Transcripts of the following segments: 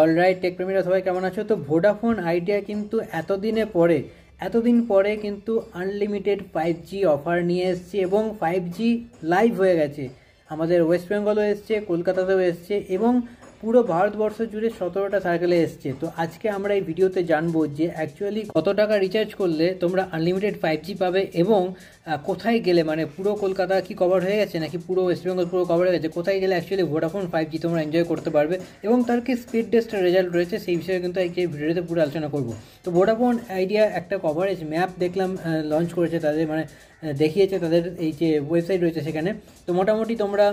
Alright, take প্রেমীরা সবাই কেমন আছো? তো ভোডাফোন আইডিয়া কিন্তু এতদিন পরে কিন্তু আনলিমিটেড 5G অফার নিয়ে এসছে এবং 5G লাইভ হয়ে গেছে। আমাদের ওয়েস্ট বেঙ্গলও এসছে, কলকাতাতেও এসছে এবং পুরো ভারতবর্ষ জুড়ে 17টা সার্কেলে এসছে। তো আজকে আমরা এই ভিডিওতে জানবো যে অ্যাকচুয়ালি কত টাকা রিচার্জ করলে তোমরা আনলিমিটেড 5G পাবে এবং কোথায় গেলে, মানে পুরো কলকাতা কি কভার হয়ে গেছে নাকি পুরো ওয়েস্ট বেঙ্গল পুরো কভার হয়ে গেছে, কোথায় গেলে অ্যাকচুয়ালি ভোডাফোন 5G তোমরা এনজয় করতে পারবে এবং তার কি স্পিড টেস্টের রেজাল্ট রয়েছে সেই বিষয়ে কিন্তু এই ভিডিওতে পুরো আলোচনা করবো। তো ভোডাফোন আইডিয়া একটা কভারেজ ম্যাপ দেখলাম লঞ্চ করেছে তাদের, মানে দেখিয়েছে তাদের এই যে ওয়েবসাইট রয়েছে সেখানে। তো মোটামুটি তোমরা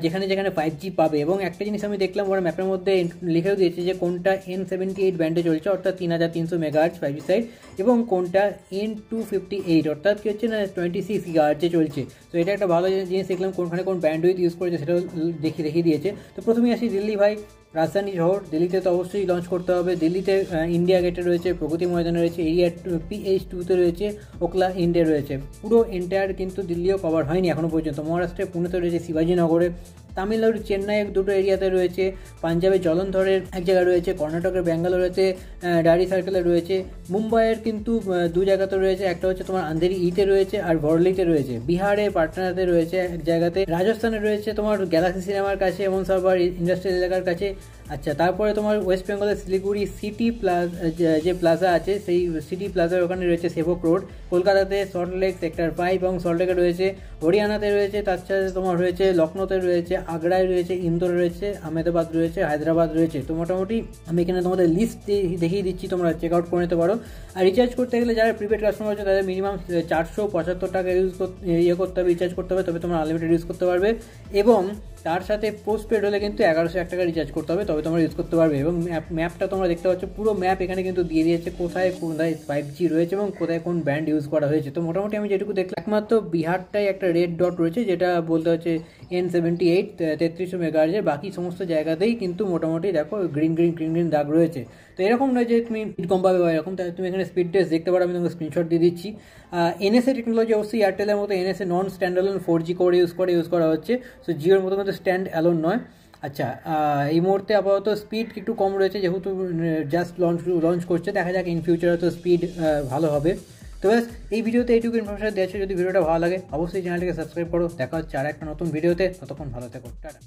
যেখানে যেখানে 5G পাবে, এবং একটা জিনিস আমি দেখলাম ওরা ম্যাপের মধ্যে লিখেও দিয়েছে যে কোনটা N78 ব্যান্ডে চলছে অর্থাৎ 3300 মেগাহার্টজ 5G সাইড, এবং কোনটা N258 অর্থাৎ কি হচ্ছে না 26 গিগাহার্টজে চলছে। তো এটা একটা ভালো জিনিস দেখলাম, কোনখানে কোন ব্যান্ডউইথ ইউজ করেছে সেটাও দেখিয়ে দিয়েছে। তো প্রথমেই আসি দিল্লি ভাই, রাজধানী শহর দিল্লিতে তো অবশ্যই লঞ্চ করতে হবে। দিল্লিতে ইন্ডিয়া গেটে রয়েছে, প্রগতি ময়দানে রয়েছে, এরিয়া PH2তে রয়েছে, ওকলা ইন্ডিয়া রয়েছে। পুরো এন্টায়ার কিন্তু দিল্লিও কভার হয়নি এখনও পর্যন্ত। মহারাষ্ট্রে পুনেতে রয়েছে, শিবাজীনগরে, তামিলনাড়ুর চেন্নাই দুটো এরিয়াতে রয়েছে, পাঞ্জাবের জলন্ধরের এক জায়গায় রয়েছে, কর্ণাটকের ব্যাঙ্গালোরেতে ডারি সার্কেলে রয়েছে, মুম্বাইয়ের কিন্তু দু জায়গাতে রয়েছে, একটা হচ্ছে তোমার আন্ধেরি ইতে রয়েছে আর ভরলিতে রয়েছে, বিহারে পাটনাতে রয়েছে এক জায়গাতে, রাজস্থানে রয়েছে তোমার গ্যালাক্সি সিনেমার কাছে এমন সার্ভার ইন্ডাস্ট্রিয়াল এলাকার কাছে। আচ্ছা, তারপরে তোমার ওয়েস্ট বেঙ্গলের শিলিগুড়ি সিটি যে প্লাজা আছে সেই সিটি প্লাজার ওখানে রয়েছে সেবক রোড, কলকাতাতে সল্টলেক সেক্টর 5 এবং সল্টলেকে রয়েছে, হরিয়ানাতে রয়েছে, তার সাথে তোমার রয়েছে লখনৌতে রয়েছে, আগ্রায় রয়েছে, ইন্দোরে রয়েছে, আহমেদাবাদ রয়েছে, হায়দ্রাবাদ রয়েছে। তো মোটামুটি আমি এখানে তোমাদের লিস্ট দেখিয়ে দিচ্ছি, তোমরা চেক আউট করে নিতে পারো। আর রিচার্জ করতে গেলে যারা প্রিপেড কাস্টমার আছে তাদের মিনিমাম 475 টাকা করতে হবে, রিচার্জ করতে হবে, তবে তোমরা আনলিমিটেড ইউজ করতে পারবে। এবং তার সাথে পোস্টপেড হলে কিন্তু 1101 টাকা রিচার্জ করতে হবে, তবে তোমরা ইউজ করতে পারবে। এবং ম্যাপটা তোমরা দেখতে পাচ্ছ, পুরো ম্যাপ এখানে কিন্তু দিয়ে দিয়েছে কোথায় 5G রয়েছে এবং কোথায় কোন ব্যান্ড ইউজ করা হয়েছে। তো মোটামুটি আমি যেটুকু দেখলাম একমাত্র বিহারটাই একটা রেড ডট রয়েছে, যেটা বলতে হচ্ছে N78 3300 মেগাহার্টজের, বাকি সমস্ত জায়গাতেই কিন্তু মোটামুটি দেখো গ্রিন দাগ রয়েছে। তো এরকম নয় যে তুমি স্পিড কম পাবে বা এরকম, তাহলে তুমি এখানে স্পিড টেস্ট দেখতে পারো, আমি তোমাকে স্ক্রিনশট দিয়ে দিচ্ছি। NSA টেকনোলজি অবশ্যই এয়ারটেলের মতো NSA non standalone 4G code use করা হচ্ছে। সো জিওর মতো স্ট্যান্ড অ্যালোন নয়। আচ্ছা, এই মুহূর্তে আপাতত স্পিড একটু কম রয়েছে যেহেতু জাস্ট লঞ্চ করছে, দেখা যাক ইন ফিউচারে তো স্পিড ভালো হবে। তো ব্যাস, এই ভিডিওতে এইটুকু ইনফরমেশন দিয়েছে। যদি ভিডিওটা ভালো লাগে অবশ্যই চ্যানেলটিকে সাবস্ক্রাইব করো। দেখা হচ্ছে আর একটা নতুন ভিডিওতে, ততক্ষণ ভালো থেকো, টাটা।